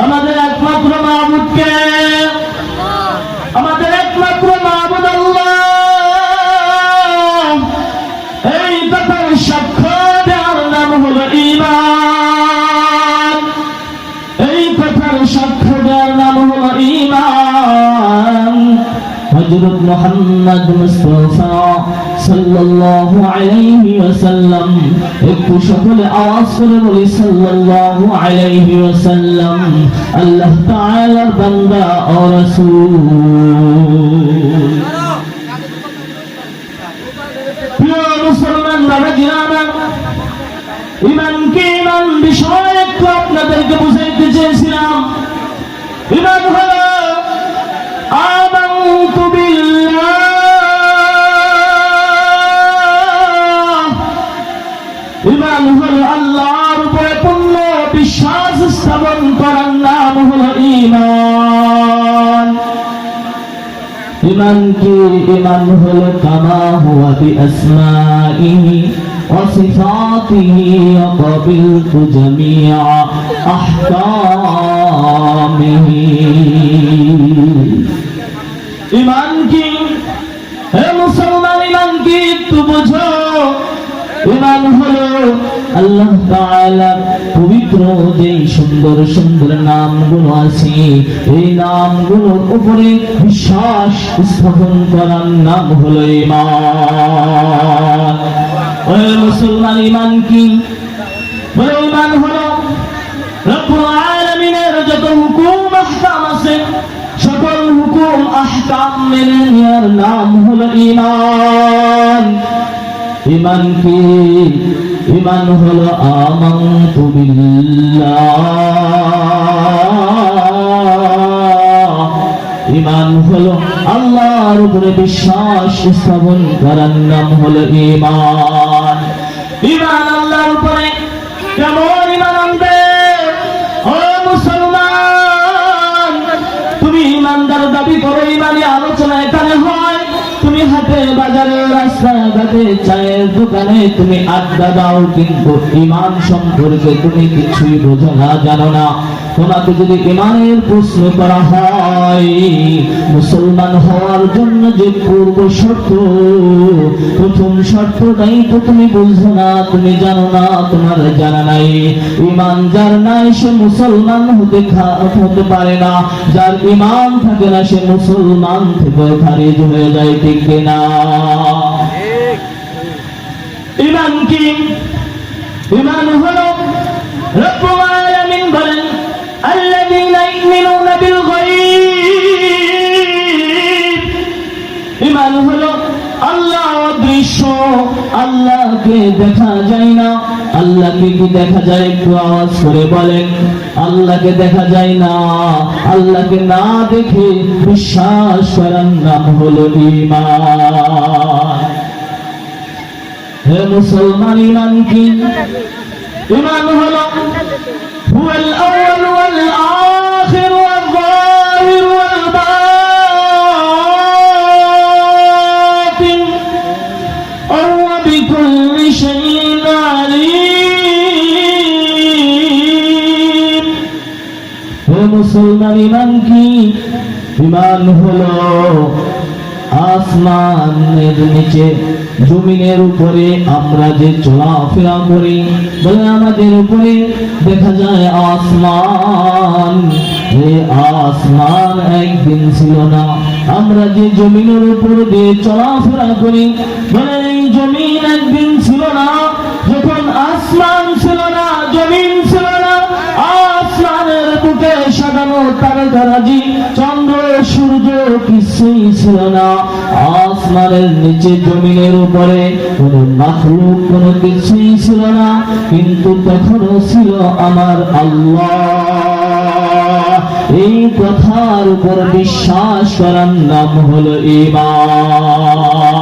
আমাদের একমাত্র মাবুদকে, আমাদের একমাত্র মাবুদ আল্লাহ। এই কথার সাক্ষ্য দেওয়ার নাম হলো ঈমান। এই কথার সাক্ষ্য দেওয়ার নাম হলো ঈমান। হযরত মুহাম্মদ মুস্তাফা সাল্লাল্লাহু আলাইহি ওয়াসাল্লাম, একটু সকলে আওয়াজ করে বলি সাল্লাল্লাহু আলাইহি ওয়াসাল্লাম। আল্লাহ তাআলার বান্দা ও রাসূল। প্রিয় মুসলমান বাবাজিরা আমার, ঈমান কি? ঈমান বিষয় একটু আপনাদেরকে বুঝাইতে চেয়েছিলাম। ঈমান হলো আমানতু বিল্লাহ। ঈমান হলো আল্লাহর উপরে পূর্ণ বিশ্বাস স্থাপন করার নাম হলো ঈমান। ঈমান কি? ঈমান হলো কামা হুয়া বিআসমাইহি ওয়া সিফাতিহি ওয়া ক্বাবিলতু জামিআ আহকামিহি। ঈমান কি? হে মুসলমান, ঈমান কি একটু বুঝো। ঈমান হলো আল্লাহ তাআলার পবিত্র যেই সুন্দর সুন্দর নামগুলো আছে, এই নামগুলোর উপরে বিশ্বাস স্থাপন করার নাম হলো ঈমান। ওই মুসলমান, ঈমান কি? বলে ঈমান হলো রব্বুল আলামিনের যত হুকুম আহকাম আছে, সকল হুকুম আহকাম মেনে নেওয়ার নাম হলো ঈমান। ঈমান কি? ঈমান হলো আমানতু বিল্লাহ। ঈমান হলো আল্লাহর উপরে বিশ্বাস স্থাপন করার নাম হলো ঈমান। ঈমান আল্লাহর উপরে কেমন ঈমান আনবে? ও মুসলমান, তুমি ঈমানদার দাবি করো, ঈমানি আলোচনা এখানে হয়। তুমি হাটে বাজারে রাস্তাঘাটে চায়ের দোকানে তুমি আড্ডা দাও, কিন্তু ঈমান সম্পর্কে তুমি কিছুই বোঝো না, জানো না। তোমাকে যদি ঈমানের প্রশ্ন করা হয়, মুসলমান হওয়ার জন্য যে পূর্ব শর্ত, প্রথম শর্তটাই তো তুমি বুঝো না, তুমি জানো না, তোমার জানা নাই। ঈমান যার নাই সে মুসলমান হতে পারে না। যার ঈমান থাকে না সে মুসলমান থেকে খারিজ হয়ে যায়, ঠিক কিনা? ঈমান কি? ঈমান হলো রব্বুল আলামিন বলেন আল্লাযীনা ইউমিনুনা বিল গায়ব। ঈমান হলো আল্লাহ অদৃশ্য, আল্লাহকে দেখা যায় না। আল্লাহকে কি দেখা যায়? একটু আওয়াজ করে বলেন। আল্লাহকে দেখা যায় না। আল্লাহকে না দেখে বিশ্বাস করার নাম হলো ঈমান। হে মুসলমান, ঈমান কি? ঈমান হলো হুয়াল আউয়াল ওয়াল আখির ওয়াল যাহির ওয়াল বাতিন ওয়া হুয়া বিকুল্লি শাইইন আলীম। হে মুসলমান, ঈমান কি? ঈমান হলো আসমানের নিচে জমিনের উপরে আমরা যে চলাফেরা করি, বলে আমাদের উপরে দেখা যায় আসমান। এই আসমান একদিন ছিল না। আমরা যে জমিনের উপর দিয়ে চলাফেরা করি, বলে এই জমিন একদিন ছিল না। যখন আসমান ছিল না, জমিন ছিল না, আসমানের বুকে সাজানো তারকারাজি, চন্দ্র সূর্য কিছুই ছিল না। আসমানের নিচে জমিনের উপরে কোন মাখলুক, কোন কিছুই ছিল না, কিন্তু তখনও ছিল আমার আল্লাহ। এই কথার উপর বিশ্বাস করার নাম হলো ঈমান।